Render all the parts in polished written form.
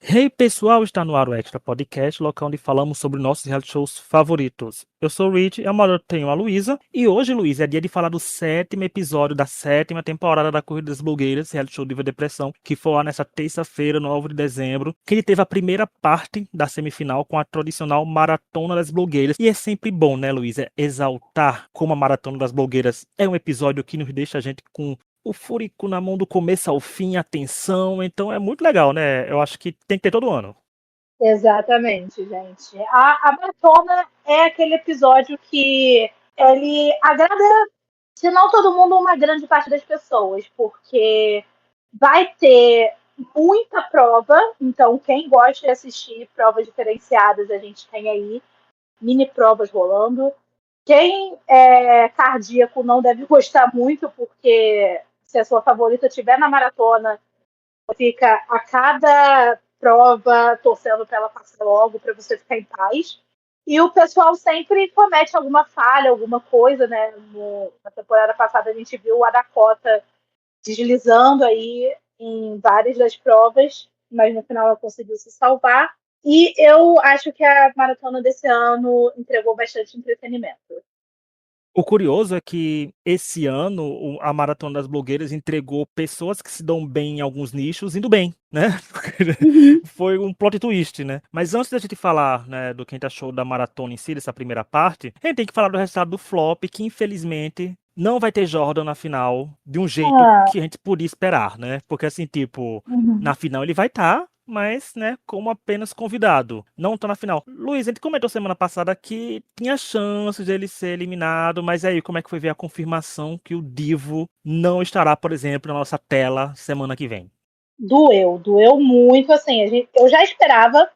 Hey pessoal, está no ar o Extra Podcast, local onde falamos sobre nossos reality shows favoritos. Eu sou o Rich, eu tenho a Luísa, e hoje, Luísa, é dia de falar do 7º episódio da 7ª temporada da Corrida das Blogueiras, reality show Diva Depressão, que foi lá nessa terça-feira, 9 de dezembro, que ele teve a primeira parte da semifinal com a tradicional Maratona das Blogueiras. E é sempre bom, né, Luísa, exaltar como a Maratona das Blogueiras é um episódio que nos deixa a gente com o furico na mão do começo ao fim, atenção, então é muito legal, né? Eu acho que tem que ter todo ano. Exatamente, gente. A Maratona é aquele episódio que ele agrada, se não todo mundo, uma grande parte das pessoas, porque vai ter muita prova, então quem gosta de assistir provas diferenciadas, a gente tem aí mini provas rolando. Quem é cardíaco não deve gostar muito, porque se a sua favorita estiver na maratona, fica a cada prova torcendo para ela passar logo, para você ficar em paz. E o pessoal sempre comete alguma falha, alguma coisa, né? Na temporada passada a gente viu a Dakota deslizando aí em várias das provas, mas no final ela conseguiu se salvar. E eu acho que a maratona desse ano entregou bastante entretenimento. O curioso é que esse ano a Maratona das Blogueiras entregou pessoas que se dão bem em alguns nichos indo bem, né? Uhum. Foi um plot twist, né? Mas antes da gente falar, né, do que a gente achou da maratona em si, dessa primeira parte, a gente tem que falar do resultado do flop, que infelizmente não vai ter Jordan na final de um jeito Ah, que a gente podia esperar, né? Porque assim, tipo, uhum. na final ele vai estar, mas, né, como apenas convidado. Não tá na final. Luiz, a gente comentou semana passada que tinha chances dele ser eliminado, mas aí, como é que foi ver a confirmação que o Divo não estará, por exemplo, na nossa tela semana que vem? Doeu muito, assim, eu já esperava,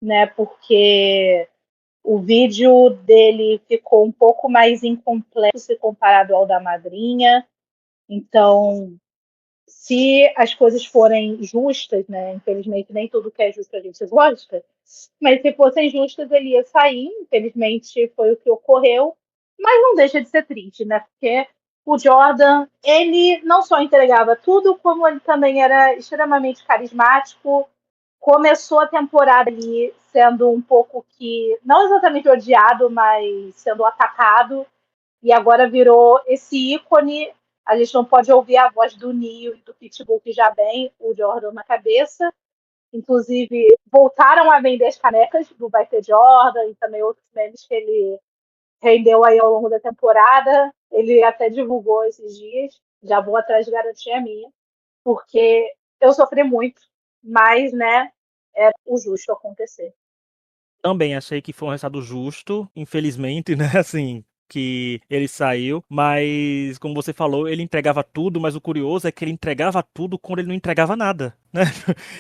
né, porque o vídeo dele ficou um pouco mais incompleto se comparado ao da madrinha. Então, se as coisas forem justas, né? Infelizmente, nem tudo que é justo a gente gosta, mas se fossem justas, ele ia sair. Infelizmente, foi o que ocorreu. Mas não deixa de ser triste, né? Porque o Jordan, ele não só entregava tudo, como ele também era extremamente carismático. Começou a temporada ali sendo um pouco que, não exatamente odiado, mas sendo atacado, e agora virou esse ícone. A gente não pode ouvir a voz do Neo e do Pitbull, que já vem o Jordan na cabeça. Inclusive, voltaram a vender as canecas do Vai Ter Jordan e também outros memes que ele rendeu aí ao longo da temporada. Ele até divulgou esses dias. Já vou atrás de garantir a minha, porque eu sofri muito, mas, né, é o justo acontecer. Também achei que foi um resultado justo, infelizmente, né? Assim, que ele saiu, mas como você falou, ele entregava tudo, mas o curioso é que ele entregava tudo quando ele não entregava nada, né?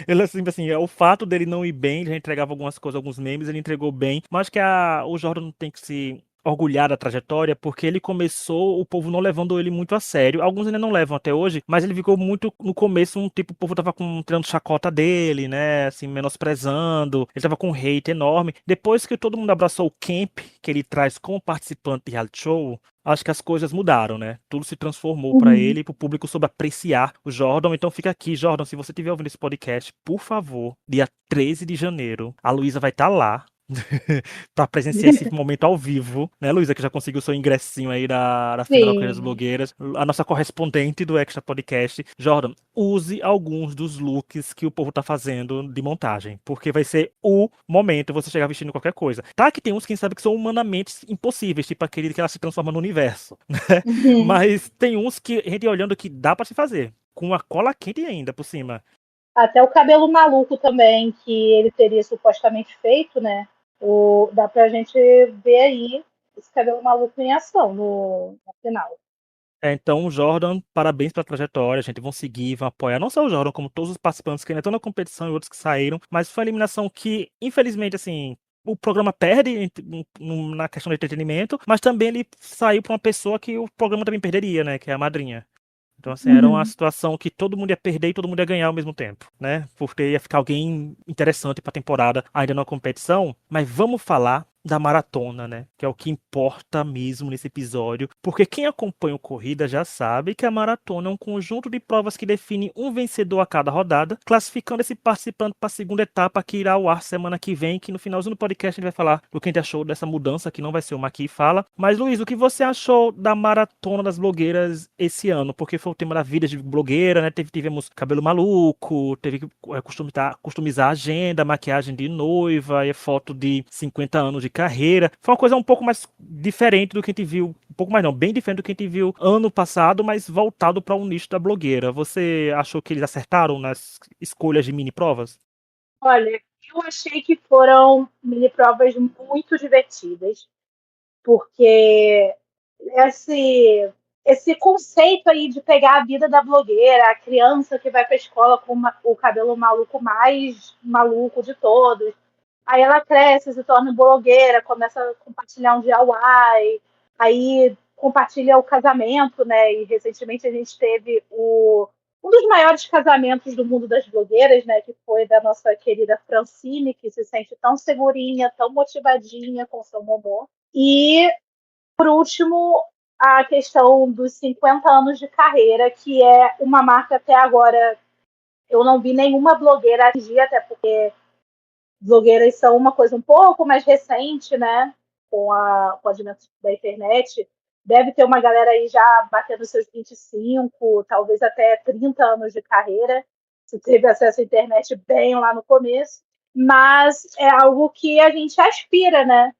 Ele assim, é o fato dele não ir bem, ele já entregava algumas coisas, alguns memes, ele entregou bem, mas que o Jordan não tem que se orgulhar da trajetória, porque ele começou o povo não levando ele muito a sério. Alguns ainda não levam até hoje, mas ele ficou muito no começo, um tipo, o povo tava tirando chacota dele, né? Assim, menosprezando. Ele tava com um hate enorme. Depois que todo mundo abraçou o camp que ele traz como participante de reality show, acho que as coisas mudaram, né? Tudo se transformou pra Uhum. ele e pro público soube apreciar o Jordan. Então fica aqui, Jordan, se você estiver ouvindo esse podcast, por favor, dia 13 de janeiro, a Luísa vai estar lá para presenciar esse momento ao vivo, né, Luísa, que já conseguiu seu ingressinho aí da final da Corrida das Sim. Blogueiras, a nossa correspondente do Extra Podcast. Jordan, use alguns dos looks que o povo tá fazendo de montagem, porque vai ser o momento você chegar vestindo qualquer coisa. Tá que tem uns, quem sabe, que são humanamente impossíveis, tipo aquele que ela se transforma no universo, né? Uhum. Mas tem uns que a gente olhando que dá para se fazer, com a cola quente ainda por cima. Até o cabelo maluco também, que ele teria supostamente feito, né? Dá pra gente ver aí esse cabelo maluco em ação no final. Então, Jordan, parabéns pela trajetória. A gente vão seguir, vão apoiar não só o Jordan, como todos os participantes que ainda estão na competição e outros que saíram. Mas foi uma eliminação que, infelizmente, assim, o programa perde na questão de entretenimento, mas também ele saiu para uma pessoa que o programa também perderia, né? Que é a madrinha. Então, assim, era uma Uhum. situação que todo mundo ia perder e todo mundo ia ganhar ao mesmo tempo, né? Porque ia ficar alguém interessante pra temporada ainda na competição. Mas vamos falar da maratona, né? Que é o que importa mesmo nesse episódio, porque quem acompanha o Corrida já sabe que a maratona é um conjunto de provas que define um vencedor a cada rodada, classificando esse participante para a segunda etapa que irá ao ar semana que vem, que no finalzinho do podcast a gente vai falar do que a gente achou dessa mudança, que não vai ser o Maqui fala. Mas, Luiz, o que você achou da maratona das blogueiras esse ano? Porque foi o tema da vida de blogueira, né? Tivemos cabelo maluco, teve que customizar a agenda, maquiagem de noiva, e foto de 50 anos de carreira. Foi uma coisa um pouco mais diferente do que a gente viu, um pouco mais não, bem diferente do que a gente viu ano passado, mas voltado para o nicho da blogueira. Você achou que eles acertaram nas escolhas de mini provas? Olha, eu achei que foram mini provas muito divertidas, porque esse conceito aí de pegar a vida da blogueira, a criança que vai para a escola com o cabelo maluco mais maluco de todos, aí ela cresce, se torna blogueira, começa a compartilhar um DIY, aí compartilha o casamento, né? E recentemente a gente teve um dos maiores casamentos do mundo das blogueiras, né? Que foi da nossa querida Francine, que se sente tão segurinha, tão motivadinha com seu momô. E, por último, a questão dos 50 anos de carreira, que é uma marca até agora. Eu não vi nenhuma blogueira atingir, até porque blogueiras são uma coisa um pouco mais recente, né? Com o advento da internet. Deve ter uma galera aí já batendo seus 25, talvez até 30 anos de carreira. Se teve acesso à internet bem lá no começo. Mas é algo que a gente aspira, né?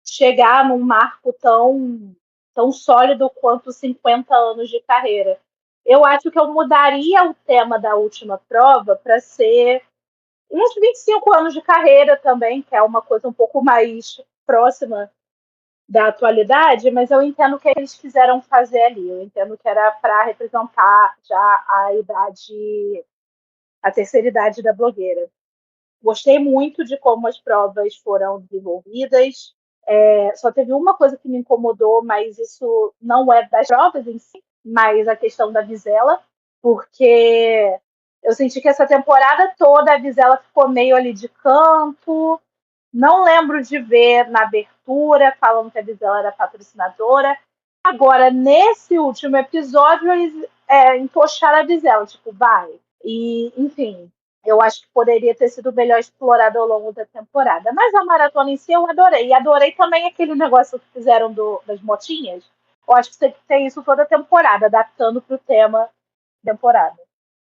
Chegar num marco tão sólido quanto 50 anos de carreira. Eu acho que eu mudaria o tema da última prova para ser uns 25 anos de carreira também, que é uma coisa um pouco mais próxima da atualidade, mas eu entendo o que eles quiseram fazer ali. Eu entendo que era para representar já a terceira idade da blogueira. Gostei muito de como as provas foram desenvolvidas. Só teve uma coisa que me incomodou, mas isso não é das provas em si, mas a questão da Vizela, porque eu senti que essa temporada toda a Vizela ficou meio ali de canto. Não lembro de ver na abertura falando que a Vizela era patrocinadora. Agora, nesse último episódio, eles entocharam a Vizela, tipo, vai. E, enfim, eu acho que poderia ter sido melhor explorado ao longo da temporada. Mas a maratona em si eu adorei. E adorei também aquele negócio que fizeram das motinhas. Eu acho que você tem isso toda a temporada, adaptando para o tema da temporada.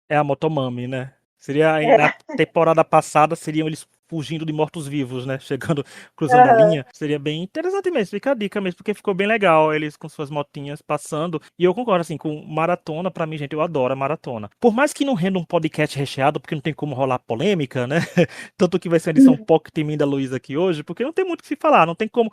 É a Motomami, né? Seria na temporada passada, seriam eles fugindo de mortos-vivos, né? Chegando, cruzando a Uhum. linha. Seria bem interessante mesmo, fica a dica mesmo, porque ficou bem legal eles com suas motinhas passando. E eu concordo, assim, com maratona, pra mim, gente, eu adoro a maratona. Por mais que não renda um podcast recheado, porque não tem como rolar polêmica, né? Tanto que vai ser uma edição pocket em mim da Luísa aqui hoje, porque não tem muito o que se falar, não tem como.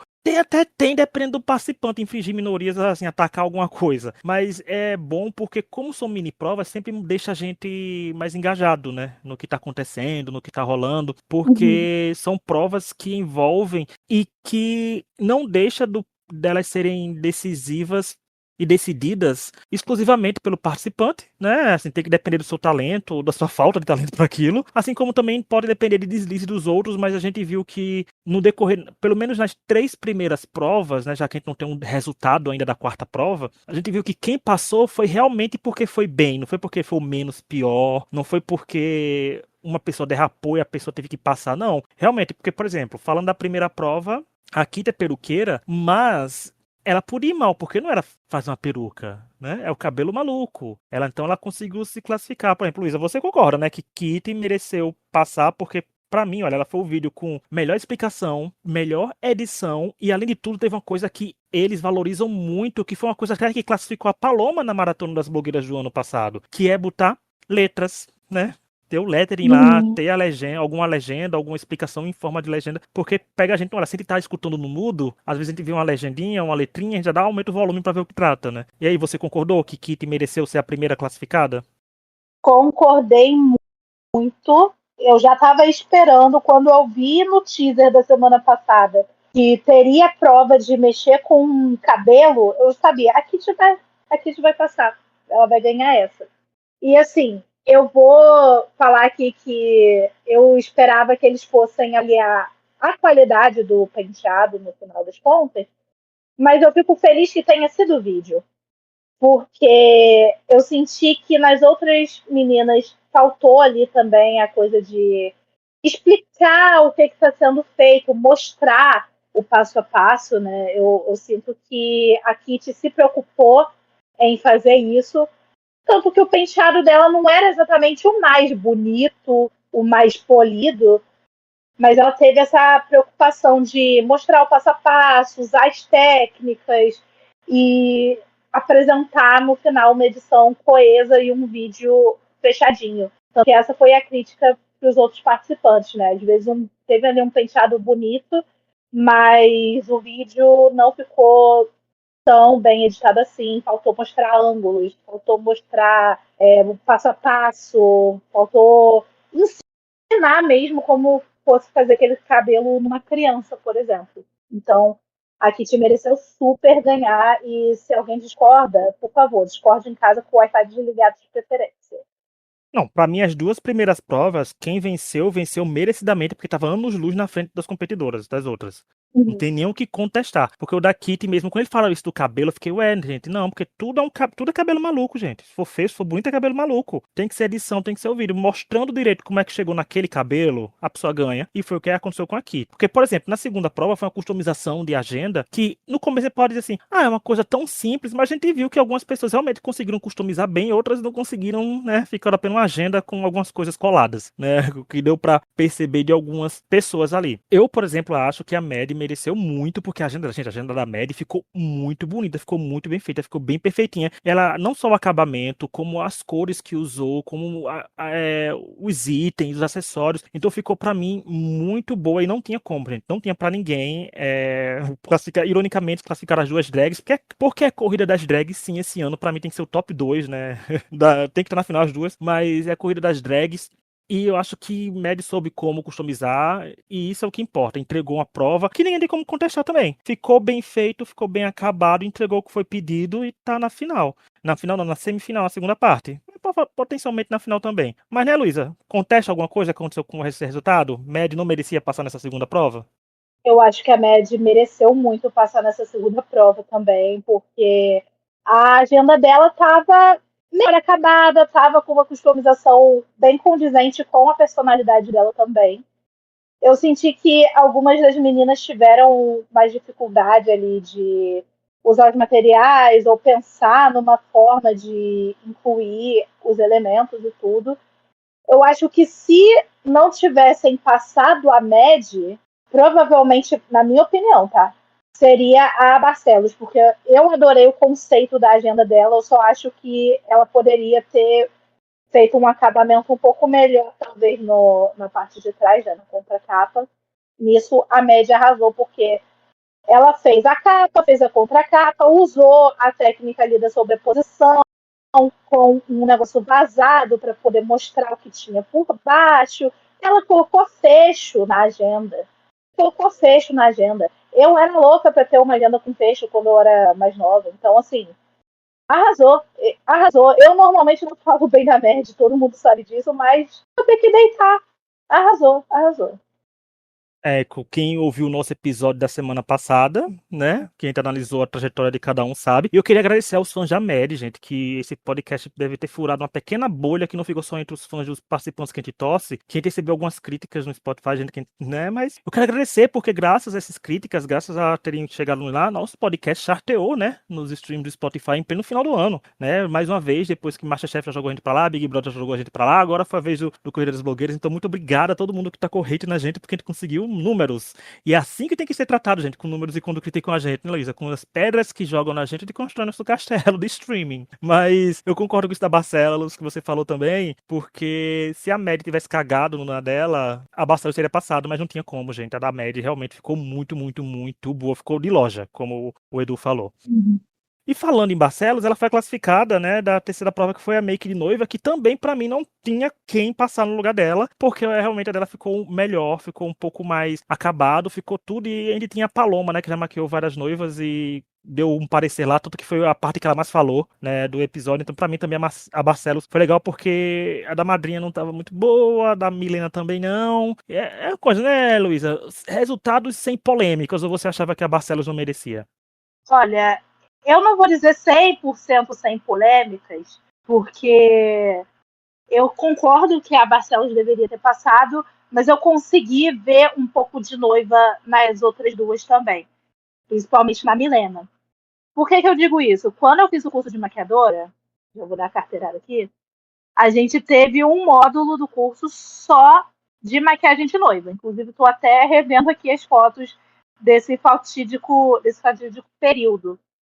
Tem, dependendo do participante, infringir minorias, assim, atacar alguma coisa. Mas é bom porque, como são mini provas, sempre deixa a gente mais engajado, né? No que tá acontecendo, no que tá rolando. Uhum. Porque são provas que envolvem e que não deixa delas serem decisivas e decididas exclusivamente pelo participante, né? Assim, tem que depender do seu talento ou da sua falta de talento para aquilo, assim como também pode depender de deslize dos outros, mas a gente viu que no decorrer, pelo menos nas 3 primeiras provas, né, já que a gente não tem um resultado ainda da quarta prova, a gente viu que quem passou foi realmente porque foi bem, não foi porque foi o menos pior, não foi porque uma pessoa derrapou e a pessoa teve que passar, não. Realmente, porque, por exemplo, falando da primeira prova, a Kita é peruqueira, mas ela podia ir mal, porque não era fazer uma peruca, né? É o cabelo maluco. Então ela conseguiu se classificar. Por exemplo, Luísa, você concorda, né? Que Kitty mereceu passar, porque pra mim, olha, ela foi o vídeo com melhor explicação, melhor edição e, além de tudo, teve uma coisa que eles valorizam muito, que foi uma coisa até que classificou a Paloma na Maratona das Blogueiras do ano passado, que é botar letras, né? Ter o lettering lá, Uhum. ter a legenda, alguma explicação em forma de legenda, porque pega a gente, olha, se ele tá escutando no mudo, às vezes a gente vê uma legendinha, uma letrinha, a gente já dá aumenta o volume pra ver o que trata, né? E aí, você concordou que Kitty mereceu ser a primeira classificada? Concordei muito. Eu já estava esperando quando eu vi no teaser da semana passada que teria prova de mexer com cabelo. Eu sabia, a Kitty vai passar. Ela vai ganhar essa. E assim, eu vou falar aqui que eu esperava que eles fossem aliar a qualidade do penteado no final das contas, mas eu fico feliz que tenha sido o vídeo, porque eu senti que nas outras meninas faltou ali também a coisa de explicar o que está sendo feito, mostrar o passo a passo, né? Eu sinto que a Kitty se preocupou em fazer isso, tanto que o penteado dela não era exatamente o mais bonito, o mais polido, mas ela teve essa preocupação de mostrar o passo a passo, usar as técnicas e apresentar no final uma edição coesa e um vídeo fechadinho. Então, essa foi a crítica para os outros participantes, né? Às vezes teve ali um penteado bonito, mas o vídeo não ficou tão bem editado assim, faltou mostrar ângulos, faltou mostrar o passo a passo, faltou ensinar mesmo como fosse fazer aquele cabelo numa criança, por exemplo. Então, a Kitty mereceu super ganhar e se alguém discorda, por favor, discorde em casa com o Wi-Fi desligado de preferência. Não, pra mim as duas primeiras provas, quem venceu, venceu merecidamente, porque tava anos-luz na frente das competidoras, das outras. Não tem nem o que contestar. Porque o da Kitty mesmo, quando ele fala isso do cabelo, eu fiquei, ué, gente, não, porque tudo é cabelo maluco, gente. Se for feio, se for bonito, é cabelo maluco. Tem que ser edição, tem que ser o vídeo. Mostrando direito como é que chegou naquele cabelo, a pessoa ganha. E foi o que aconteceu com a Kitty. Porque, por exemplo, na segunda prova foi uma customização de agenda que no começo você pode dizer assim, é uma coisa tão simples, mas a gente viu que algumas pessoas realmente conseguiram customizar bem, outras não conseguiram, né? Ficaram apenas uma agenda com algumas coisas coladas, né? O que deu pra perceber de algumas pessoas ali. Eu, por exemplo, acho que a Mad mereceu muito, porque a agenda da Mad ficou muito bonita, ficou muito bem feita, ficou bem perfeitinha. Ela, não só o acabamento, como as cores que usou, como os itens, os acessórios. Então ficou pra mim muito boa e não tinha como, gente. Não tinha pra ninguém ironicamente classificar as duas drags, porque a corrida das drags, sim, esse ano pra mim tem que ser o top 2, né? Tem que estar na final as duas, mas é a corrida das drags. E eu acho que Mad soube como customizar, e isso é o que importa. Entregou uma prova que ninguém tem como contestar também. Ficou bem feito, ficou bem acabado, entregou o que foi pedido e tá na final. Na final não, na semifinal, na segunda parte. Potencialmente na final também. Mas né, Luísa? Contesta alguma coisa que aconteceu com esse resultado? Mad não merecia passar nessa segunda prova? Eu acho que a Mad mereceu muito passar nessa segunda prova também, porque a agenda dela estava melhor acabada, estava com uma customização bem condizente com a personalidade dela também. Eu senti que algumas das meninas tiveram mais dificuldade ali de usar os materiais ou pensar numa forma de incluir os elementos e tudo. Eu acho que se não tivessem passado a MED, provavelmente, na minha opinião, tá? Seria a Barcelos, porque eu adorei o conceito da agenda dela, eu só acho que ela poderia ter feito um acabamento um pouco melhor, talvez na parte de trás, né, na contracapa. Nisso, a média arrasou, porque ela fez a capa, fez a contracapa, usou a técnica ali da sobreposição, com um negócio vazado para poder mostrar o que tinha por baixo. Ela colocou fecho na agenda. Colocou fecho na agenda. Eu era louca para ter uma agenda com fecho quando eu era mais nova. Então, assim, arrasou. Arrasou. Eu normalmente não falo bem da Nerd, todo mundo sabe disso, mas eu tenho que deitar. Arrasou, arrasou. Quem ouviu o nosso episódio da semana passada, né? Quem analisou a trajetória de cada um sabe. E eu queria agradecer aos fãs da Mad, gente, que esse podcast deve ter furado uma pequena bolha que não ficou só entre os fãs dos participantes que a gente torce, que a gente recebeu algumas críticas no Spotify, gente, né? Mas eu quero agradecer, porque graças a essas críticas, graças a terem chegado lá, nosso podcast charteou, né? Nos streams do Spotify em pleno final do ano, né? Mais uma vez, depois que MasterChef já jogou a gente pra lá, Big Brother já jogou a gente pra lá, agora foi a vez do Corrida das Blogueiras. Então, muito obrigado a todo mundo que tá com hate na gente, porque a gente conseguiu números. E é assim que tem que ser tratado, gente, com números e quando criticam a gente, né, Luísa? Com as pedras que jogam na gente, de constrói nosso castelo de streaming. Mas eu concordo com isso da Barcelos, que você falou também, porque se a Mad tivesse cagado na dela, a Barcelos teria passado, mas não tinha como, gente. A da Mad realmente ficou muito, muito, muito boa. Ficou de loja, como o Edu falou. Uhum. E falando em Barcelos, ela foi classificada, né, da terceira prova, que foi a Make de Noiva, que também, pra mim, não tinha quem passar no lugar dela, porque realmente a dela ficou melhor, ficou um pouco mais acabado, ficou tudo, e ainda tinha a Paloma, né, que já maquiou várias noivas e deu um parecer lá, tanto que foi a parte que ela mais falou, né, do episódio. Então, pra mim, também a Barcelos foi legal, porque a da madrinha não tava muito boa, a da Milena também não. É coisa, né, Luísa? Resultados sem polêmicas, ou você achava que a Barcelos não merecia? Olha, eu não vou dizer 100% sem polêmicas, porque eu concordo que a Barcelos deveria ter passado, mas eu consegui ver um pouco de noiva nas outras duas também, principalmente na Milena. Por que eu digo isso? Quando eu fiz o curso de maquiadora, já vou dar a carteirada aqui, a gente teve um módulo do curso só de maquiagem de noiva. Inclusive, estou até revendo aqui as fotos desse fatídico período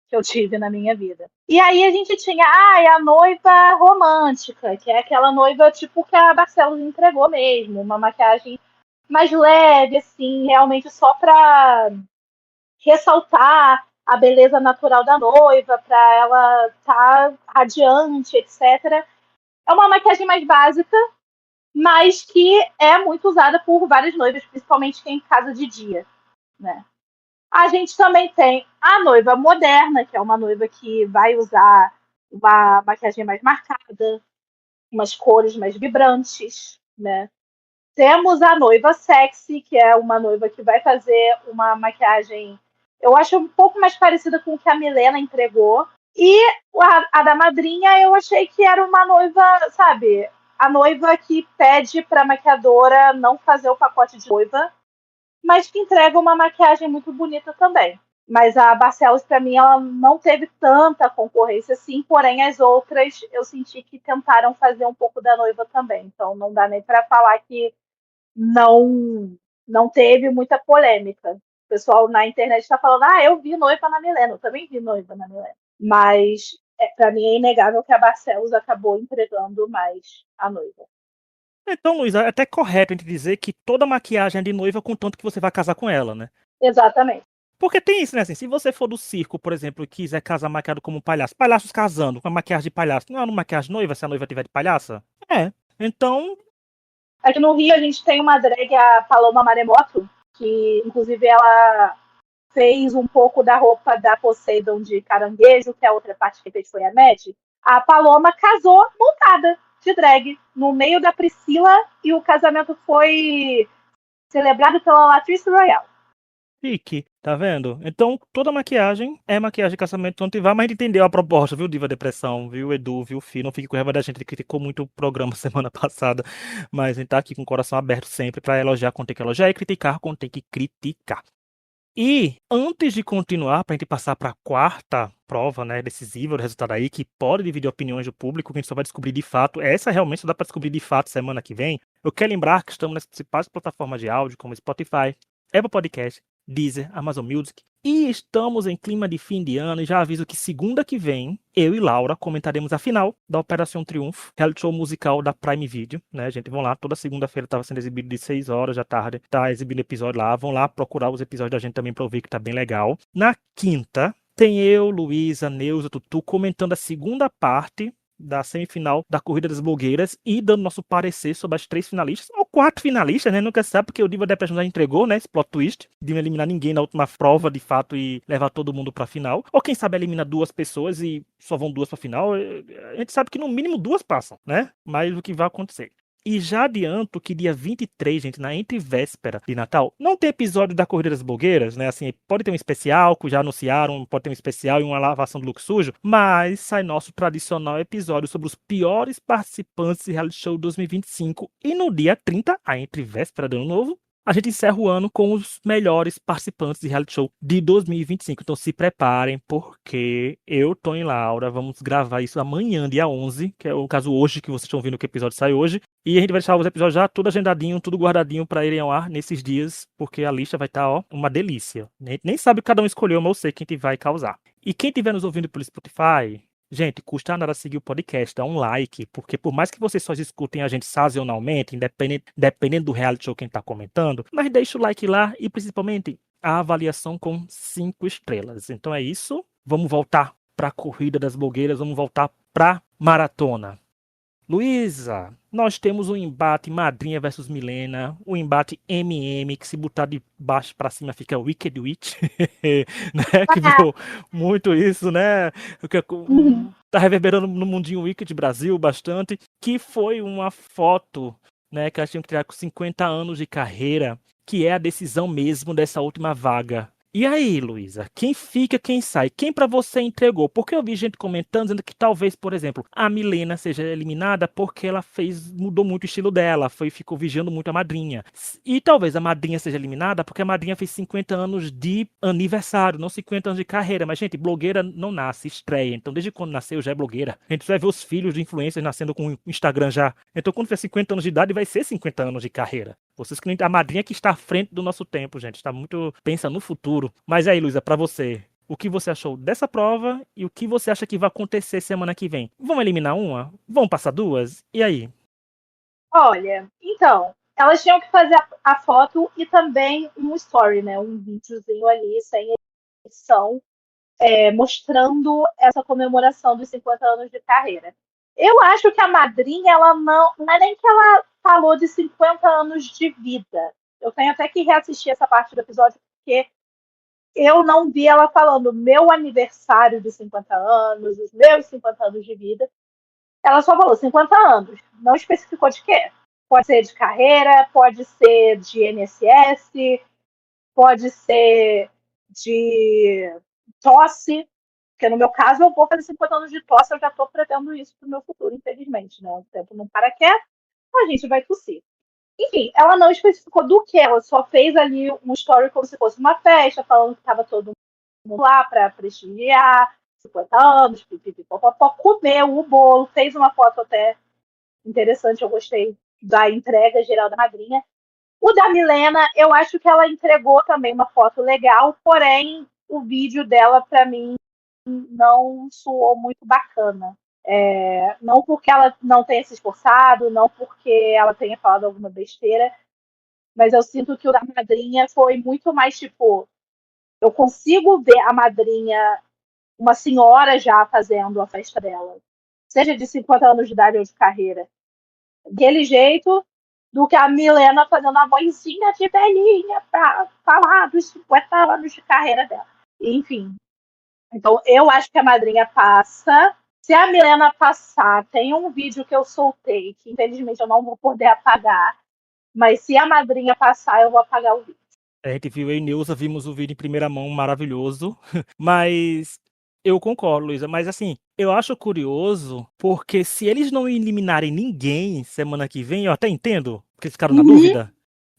que eu tive na minha vida. E aí a gente tinha a noiva romântica, que é aquela noiva tipo que a Barcelos entregou mesmo, uma maquiagem mais leve, assim, realmente só para ressaltar a beleza natural da noiva, para ela estar radiante, etc. É uma maquiagem mais básica, mas que é muito usada por várias noivas, principalmente quem casa de dia, né? A gente também tem a noiva moderna, que é uma noiva que vai usar uma maquiagem mais marcada, umas cores mais vibrantes, né? Temos a noiva sexy, que é uma noiva que vai fazer uma maquiagem, eu acho um pouco mais parecida com o que a Milena entregou. E a da madrinha, eu achei que era uma noiva, sabe? A noiva que pede para a maquiadora não fazer o pacote de noiva, mas que entrega uma maquiagem muito bonita também. Mas a Barcelos, para mim, ela não teve tanta concorrência assim, porém as outras eu senti que tentaram fazer um pouco da noiva também. Então não dá nem para falar que não teve muita polêmica. O pessoal na internet está falando, eu vi noiva na Milena, eu também vi noiva na Milena. Mas para mim é inegável que a Barcelos acabou entregando mais a noiva. Então, Luiz, é até correto a gente dizer que toda maquiagem é de noiva, contanto que você vai casar com ela, né? Exatamente. Porque tem isso, né? Assim, se você for do circo, por exemplo, e quiser casar maquiado como um palhaço, palhaços casando com a maquiagem de palhaço, não é uma maquiagem de noiva se a noiva tiver de palhaça? É. Então, Aqui no Rio a gente tem uma drag, a Paloma Maremoto, que inclusive ela fez um pouco da roupa da Poseidon de caranguejo, que a outra parte que fez foi a Matt. A Paloma casou montada de drag no meio da Priscila e o casamento foi celebrado pela Latrice Royale. fique, tá vendo? Então, toda maquiagem é maquiagem de casamento, então vai, mas a gente entendeu a proposta, viu, Diva Depressão, viu, Edu, viu, Fih, não fique com raiva da gente, ele criticou muito o programa semana passada, mas a gente tá aqui com o coração aberto sempre pra elogiar quando tem que elogiar e criticar quando tem que criticar. E antes de continuar, para a gente passar para a quarta prova, né, decisiva do resultado aí, que pode dividir opiniões do público, que a gente só vai descobrir de fato, essa realmente só dá para descobrir de fato semana que vem. Eu quero lembrar que estamos nas principais plataformas de áudio, como Spotify, Apple Podcast, Deezer, Amazon Music, e estamos em clima de fim de ano, e já aviso que segunda que vem, eu e Laura comentaremos a final da Operação Triunfo, reality show musical da Prime Video, né, gente? Vão lá, toda segunda-feira estava sendo exibido de 6 horas da tarde, tá exibindo episódio lá, vão lá procurar os episódios da gente também pra ouvir que tá bem legal. Na quinta, tem eu, Luísa, Neuza, Tutu comentando a segunda parte da semifinal da Corrida das Blogueiras e dando nosso parecer sobre as 3 finalistas, ou 4 finalistas, né? Nunca se sabe, porque o Diva Depressão já entregou, né? Esse plot twist de não eliminar ninguém na última prova, de fato, e levar todo mundo pra final. Ou quem sabe elimina 2 pessoas e só vão 2 pra final. A gente sabe que no mínimo 2 passam, né? Mas o que vai acontecer. E já adianto que dia 23, gente, na entrevéspera de Natal, não tem episódio da Corrida das Blogueiras, né? Assim, pode ter um especial, que já anunciaram, pode ter um especial e uma lavação do look sujo, mas sai nosso tradicional episódio sobre os piores participantes de Reality Show 2025. E no dia 30, a entrevéspera do ano novo, a gente encerra o ano com os melhores participantes de reality show de 2025. Então se preparem, porque eu, Tony e Laura, vamos gravar isso amanhã, dia 11, que é o caso hoje, que vocês estão vendo que o episódio sai hoje. E a gente vai deixar os episódios já tudo agendadinho, tudo guardadinho para irem ao ar nesses dias, porque a lista vai estar, ó, uma delícia. A gente nem sabe o que cada um escolheu, mas eu sei quem a gente vai causar. E quem estiver nos ouvindo pelo Spotify, gente, custa nada seguir o podcast, dá um like, porque por mais que vocês só escutem a gente sazonalmente, dependendo do reality show quem tá comentando, mas deixa o like lá e principalmente a avaliação com 5 estrelas. Então é isso, vamos voltar pra corrida das blogueiras, vamos voltar pra maratona. Luísa, nós temos um embate Madrinha versus Milena, um embate MM, que se botar de baixo pra cima fica Wicked Witch, né? Que virou muito isso, né? Uhum. Tá reverberando no mundinho Wicked Brasil bastante, que foi uma foto, né, que elas tinham que tirar com 50 anos de carreira, que é a decisão mesmo dessa última vaga. E aí, Luísa, quem fica, quem sai? Quem pra você entregou? Porque eu vi gente comentando dizendo que talvez, por exemplo, a Milena seja eliminada porque ela mudou muito o estilo dela, ficou vigiando muito a madrinha. E talvez a madrinha seja eliminada porque a madrinha fez 50 anos de aniversário, não 50 anos de carreira. Mas, gente, blogueira não nasce, estreia. Então, desde quando nasceu já é blogueira. A gente vai ver os filhos de influencers nascendo com o Instagram já. Então, quando tiver 50 anos de idade, vai ser 50 anos de carreira. Vocês que não a madrinha que está à frente do nosso tempo, gente. Está muito. Pensa no futuro. Mas aí, Luísa, pra você, o que você achou dessa prova e o que você acha que vai acontecer semana que vem? Vão eliminar uma? Vão passar duas? E aí? Olha, então, elas tinham que fazer a foto e também um story, né? Um videozinho ali, sem edição, mostrando essa comemoração dos 50 anos de carreira. Eu acho que a madrinha, ela não é nem que ela falou de 50 anos de vida. Eu tenho até que reassistir essa parte do episódio, porque eu não vi ela falando meu aniversário de 50 anos, os meus 50 anos de vida. Ela só falou 50 anos, não especificou de quê. Pode ser de carreira, pode ser de INSS, pode ser de tosse, porque no meu caso eu vou fazer 50 anos de tosse, eu já estou prevendo isso para o meu futuro, infelizmente, né? O tempo não para quieto, a gente vai tossir. Enfim, ela não especificou do que, ela só fez ali um story como se fosse uma festa, falando que estava todo mundo lá para prestigiar, 50 anos, pipipipopopó, comeu o bolo, fez uma foto até interessante, eu gostei da entrega geral da madrinha. O da Milena, eu acho que ela entregou também uma foto legal, porém o vídeo dela, para mim, não soou muito bacana. Não porque ela não tenha se esforçado, não porque ela tenha falado alguma besteira, mas eu sinto que o da madrinha foi muito mais tipo. Eu consigo ver a madrinha, uma senhora já fazendo a festa dela, seja de 50 anos de idade ou de carreira, daquele jeito, do que a Milena fazendo a vozinha de velhinha para falar dos 50 anos de carreira dela. Enfim. Então, eu acho que a madrinha passa. Se a Milena passar, tem um vídeo que eu soltei, que infelizmente eu não vou poder apagar, mas se a madrinha passar, eu vou apagar o vídeo. A gente viu, eu e Neuza vimos o vídeo em primeira mão, maravilhoso. Mas eu concordo, Luísa. Mas assim, eu acho curioso, porque se eles não eliminarem ninguém semana que vem, eu até entendo, porque eles ficaram na dúvida.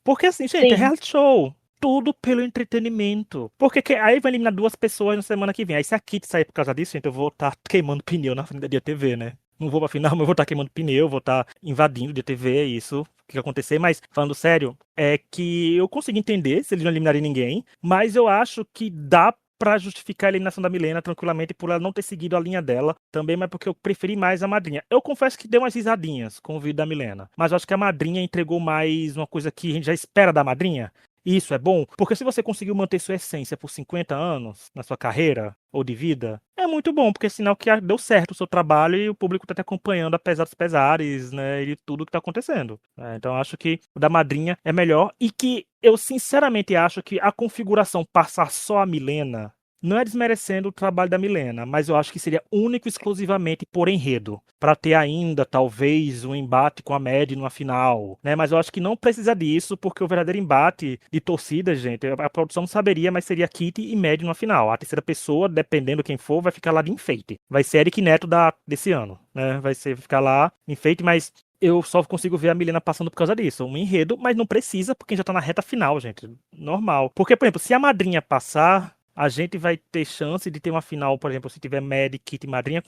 Porque assim, gente, é Sim. reality show. Tudo pelo entretenimento. Porque aí vai eliminar duas pessoas na semana que vem. Aí se a Kitty sair por causa disso, gente, eu vou estar queimando pneu na frente da DTV, né? Não vou pra final, mas eu vou estar queimando pneu, vou estar invadindo DTV, é isso que vai acontecer. Mas, falando sério, é que eu consigo entender se eles não eliminarem ninguém, mas eu acho que dá pra justificar a eliminação da Milena tranquilamente por ela não ter seguido a linha dela também, mas porque eu preferi mais a madrinha. Eu confesso que dei umas risadinhas com o vídeo da Milena, mas eu acho que a madrinha entregou mais uma coisa que a gente já espera da madrinha. Isso é bom, porque se você conseguiu manter sua essência por 50 anos na sua carreira ou de vida, é muito bom, porque é sinal que deu certo o seu trabalho e o público tá te acompanhando apesar dos pesares, né, e de tudo que tá acontecendo. Então acho que o da madrinha é melhor e que eu sinceramente acho que a configuração passar só a Milena não é desmerecendo o trabalho da Milena, mas eu acho que seria único e exclusivamente por enredo, para ter ainda talvez um embate com a Mad numa final, né? Mas eu acho que não precisa disso, porque o verdadeiro embate de torcida, gente, a produção não saberia, mas seria Kitty e Mad numa final. A terceira pessoa, dependendo quem for, vai ficar lá de enfeite. Vai ser Eric Neto desse ano, né? Ficar lá enfeite, mas eu só consigo ver a Milena passando por causa disso. Um enredo, mas não precisa, porque já tá na reta final, gente. Normal. Porque, por exemplo, se a madrinha passar, a gente vai ter chance de ter uma final, por exemplo, se tiver Mad, Kitty e Madrinha,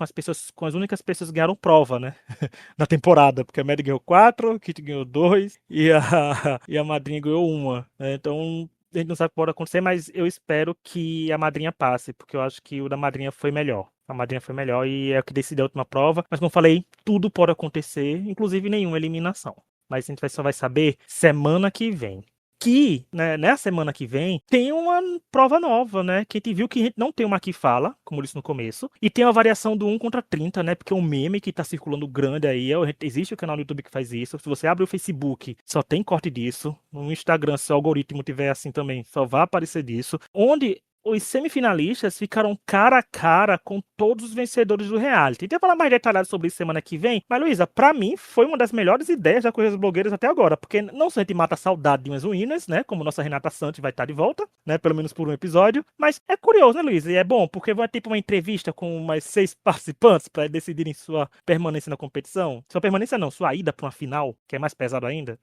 com as únicas pessoas que ganharam prova, né? Na temporada, porque a Mad ganhou 4, Kitty ganhou 2 e a Madrinha ganhou uma, né? Então, a gente não sabe o que pode acontecer, mas eu espero que a Madrinha passe, porque eu acho que o da Madrinha foi melhor. A Madrinha foi melhor e é o que decidiu a última prova, mas como eu falei, tudo pode acontecer, inclusive nenhuma eliminação. Mas a gente só vai saber semana que vem. que, né, na semana que vem, tem uma prova nova, né? Que a gente viu que a gente não tem uma que fala, como eu disse no começo, e tem uma variação do 1 contra 30, né? Porque é um meme que tá circulando grande aí. Existe o canal do YouTube que faz isso. Se você abre o Facebook, só tem corte disso. No Instagram, se o algoritmo tiver assim também, só vai aparecer disso. Onde os semifinalistas ficaram cara a cara com todos os vencedores do reality. Tentei falar mais detalhado sobre isso semana que vem, mas Luísa, pra mim foi uma das melhores ideias da Corrida das Blogueiras até agora, porque não só a gente mata a saudade de umas ruínas, né, como nossa Renata Santos vai estar de volta, né, pelo menos por um episódio, mas é curioso, né, Luísa, e é bom, porque vai ter uma entrevista com mais 6 participantes para decidirem sua permanência na competição. Sua permanência não, sua ida para uma final, que é mais pesado ainda.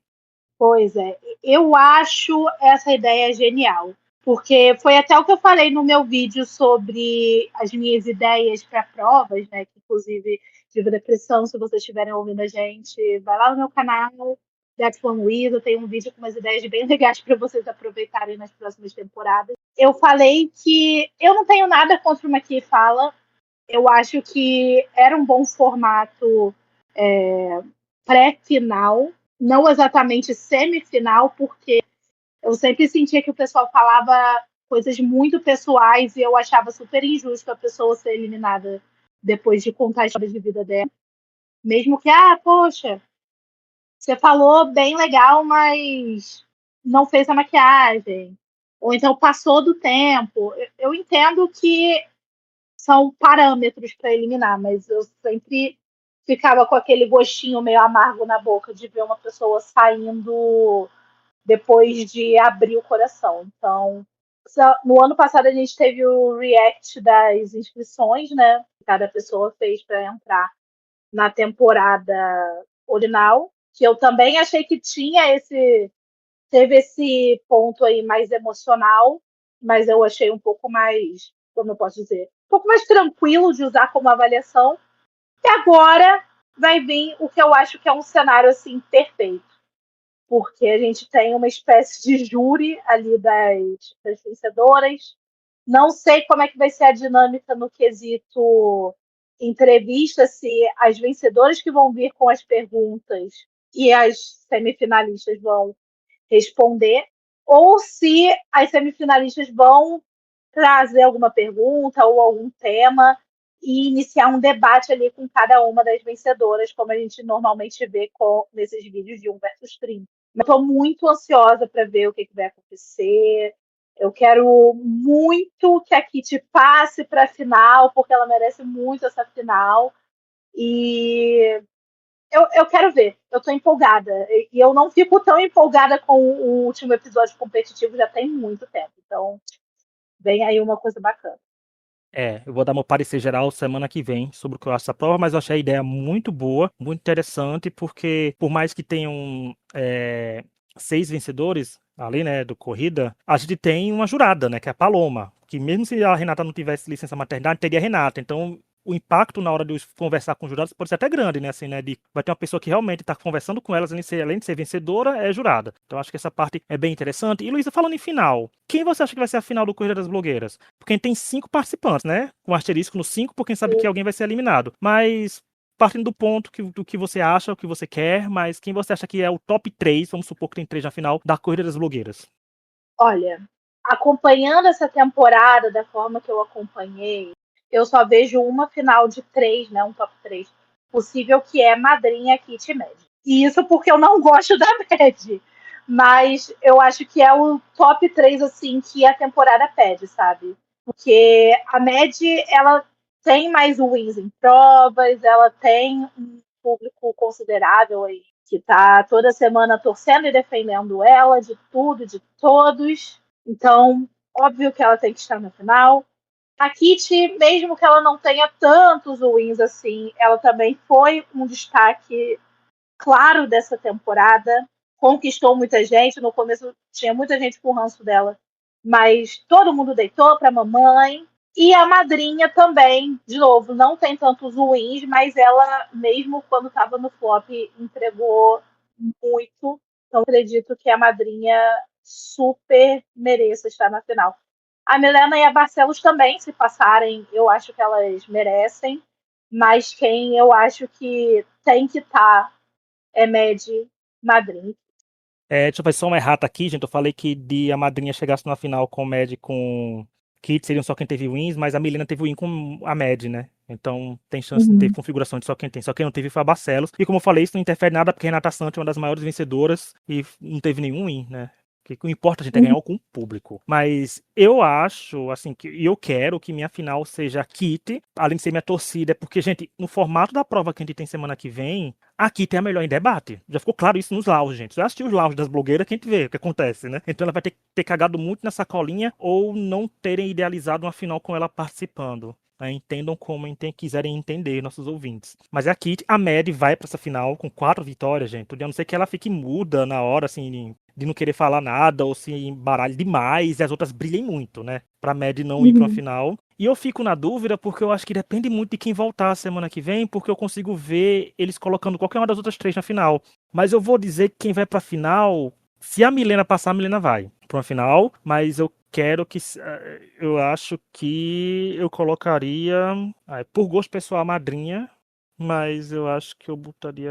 Pois é, eu acho essa ideia genial, porque foi até o que eu falei no meu vídeo sobre as minhas ideias para provas, né? Que inclusive tive depressão, se vocês estiverem ouvindo a gente, vai lá no meu canal, That's One Luiza, tem um vídeo com umas ideias bem legais para vocês aproveitarem nas próximas temporadas. Eu falei que eu não tenho nada contra uma que fala, eu acho que era um bom formato pré-final, não exatamente semifinal, porque eu sempre sentia que o pessoal falava coisas muito pessoais e eu achava super injusto a pessoa ser eliminada depois de contar a história de vida dela. Mesmo que, poxa, você falou bem legal, mas não fez a maquiagem. Ou então passou do tempo. Eu entendo que são parâmetros para eliminar, mas eu sempre ficava com aquele gostinho meio amargo na boca de ver uma pessoa saindo depois de abrir o coração. Então, no ano passado a gente teve o react das inscrições, né? Que cada pessoa fez para entrar na temporada original, que eu também achei que teve esse ponto aí mais emocional, mas eu achei um pouco mais, como eu posso dizer, um pouco mais tranquilo de usar como avaliação. E agora vai vir o que eu acho que é um cenário assim perfeito, porque a gente tem uma espécie de júri ali das vencedoras. Não sei como é que vai ser a dinâmica no quesito entrevista, se as vencedoras que vão vir com as perguntas e as semifinalistas vão responder, ou se as semifinalistas vão trazer alguma pergunta ou algum tema e iniciar um debate ali com cada uma das vencedoras, como a gente normalmente vê nesses vídeos de 1 versus 30. Estou muito ansiosa para ver o que vai acontecer. Eu quero muito que a Kitty passe para a final, porque ela merece muito essa final. E eu quero ver. Eu estou empolgada. E eu não fico tão empolgada com o último episódio competitivo já tem muito tempo. Então, vem aí uma coisa bacana. Eu vou dar meu parecer geral semana que vem sobre o que eu acho dessa prova, mas eu achei a ideia muito boa, muito interessante, porque por mais que tenham 6 vencedores ali, né, do corrida, a gente tem uma jurada, né, que é a Paloma, que mesmo se a Renata não tivesse licença maternidade, teria a Renata. Então, o impacto na hora de conversar com os jurados pode ser até grande, né? Assim, né? Vai ter uma pessoa que realmente está conversando com elas, além de ser vencedora, é jurada. Então acho que essa parte é bem interessante. E Luísa, falando em final, quem você acha que vai ser a final do Corrida das Blogueiras? Porque tem 5 participantes, né? Com asterisco no 5, por quem sabe que alguém vai ser eliminado. Mas partindo do ponto do que você acha, o que você quer, mas quem você acha que é o top 3, vamos supor que tem 3 na final, da Corrida das Blogueiras? Olha, acompanhando essa temporada da forma que eu acompanhei, eu só vejo uma final de 3, né? Um top 3 possível, que é Madrinha, Kitty e Mad. E isso porque eu não gosto da Mad. Mas eu acho que é o top 3, assim, que a temporada pede, sabe? Porque a Mad, ela tem mais wins em provas, ela tem um público considerável aí, que tá toda semana torcendo e defendendo ela de tudo, de todos. Então, óbvio que ela tem que estar na final. A Kitty, mesmo que ela não tenha tantos wins assim, ela também foi um destaque claro dessa temporada. Conquistou muita gente. No começo tinha muita gente com o ranço dela, mas todo mundo deitou para a mamãe. E a madrinha também, de novo, não tem tantos wins, mas ela, mesmo quando estava no flop, entregou muito. Então, acredito que a madrinha super mereça estar na final. A Milena e a Barcelos também, se passarem, eu acho que elas merecem. Mas quem eu acho que tem que estar é Mad, Madrinha. Deixa eu fazer só uma errata aqui, gente. Eu falei que a madrinha chegasse na final com o Mad com Kit, seriam só quem teve wins, mas a Milena teve win com a Mad, né? Então tem chance de ter Uhum. configuração de só quem tem. Só quem não teve foi a Barcelos. E como eu falei, isso não interfere nada porque Renata Santos é uma das maiores vencedoras e não teve nenhum win, né? O que importa, a gente, é ganhar Uhum. com o público. Mas eu acho, assim, e eu quero que minha final seja a Kitty, além de ser minha torcida, porque, gente, no formato da prova que a gente tem semana que vem, a Kitty é a melhor em debate. Já ficou claro isso nos lounge, gente. Já assistiu os lounge das blogueiras que a gente vê o que acontece, né? Então ela vai ter cagado muito nessa colinha ou não terem idealizado uma final com ela participando. Entendam como quiserem entender, nossos ouvintes. Mas a Kitty, a Mad vai pra essa final com 4 vitórias, gente. A não ser que ela fique muda na hora, assim, de não querer falar nada ou se embaralhe demais e as outras brilhem muito, né? Pra Mad não ir pra uma Uhum. final. E eu fico na dúvida porque eu acho que depende muito de quem voltar a semana que vem, porque eu consigo ver eles colocando qualquer uma das outras 3 na final. Mas eu vou dizer que quem vai pra final, se a Milena passar, a Milena vai pra uma final, mas eu quero que. Eu acho que eu colocaria. Por gosto pessoal, a madrinha. Mas eu acho que eu botaria.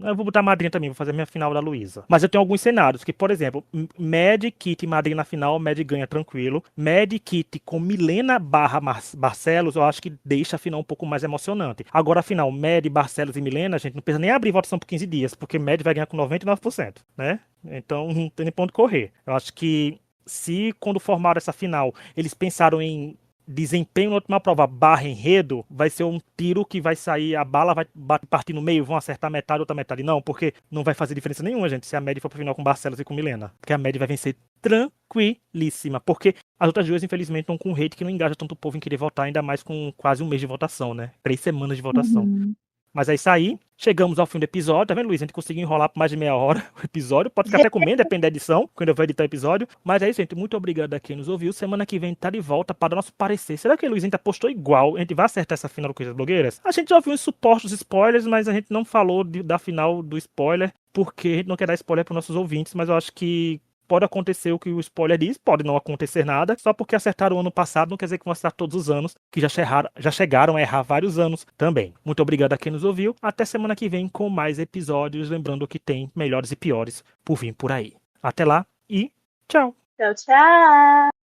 Eu vou botar a madrinha também, vou fazer a minha final da Luísa. Mas eu tenho alguns cenários que, por exemplo, Mad, Kitty e madrinha na final, Mad ganha tranquilo. Mad, Kitty com Milena barra Barcelos, eu acho que deixa a final um pouco mais emocionante. Agora, a final, Mad, Barcelos e Milena, a gente não precisa nem abrir votação por 15 dias, porque Mad vai ganhar com 99%, né? Então não tem nem ponto correr. Eu acho que se quando formaram essa final, eles pensaram em desempenho na última prova barra enredo, vai ser um tiro que vai sair, a bala vai partir no meio, vão acertar metade, outra metade. Não, porque não vai fazer diferença nenhuma, gente, se a Mad for pro final com Barcelos e com Milena. Porque a Mad vai vencer tranquilíssima. Porque as outras duas, infelizmente, estão com um hate que não engaja tanto o povo em querer votar, ainda mais com quase um mês de votação, né? 3 semanas de votação. Uhum. Mas é isso aí. Chegamos ao fim do episódio. Tá vendo, Luiz? A gente conseguiu enrolar por mais de meia hora o episódio. Pode ficar até com menos, depende da edição, quando eu vou editar o episódio. Mas é isso, gente. Muito obrigado a quem nos ouviu. Semana que vem tá de volta para o nosso parecer. Será que, Luiz, a gente apostou igual? A gente vai acertar essa final do Coisas Blogueiras? A gente já ouviu uns supostos spoilers, mas a gente não falou da final do spoiler, porque a gente não quer dar spoiler para nossos ouvintes. Mas eu acho que pode acontecer o que o spoiler diz, pode não acontecer nada, só porque acertaram o ano passado não quer dizer que vão acertar todos os anos, que já chegaram a errar vários anos também. Muito obrigado a quem nos ouviu, até semana que vem com mais episódios, lembrando que tem melhores e piores por vir por aí. Até lá e tchau! Tchau, tchau!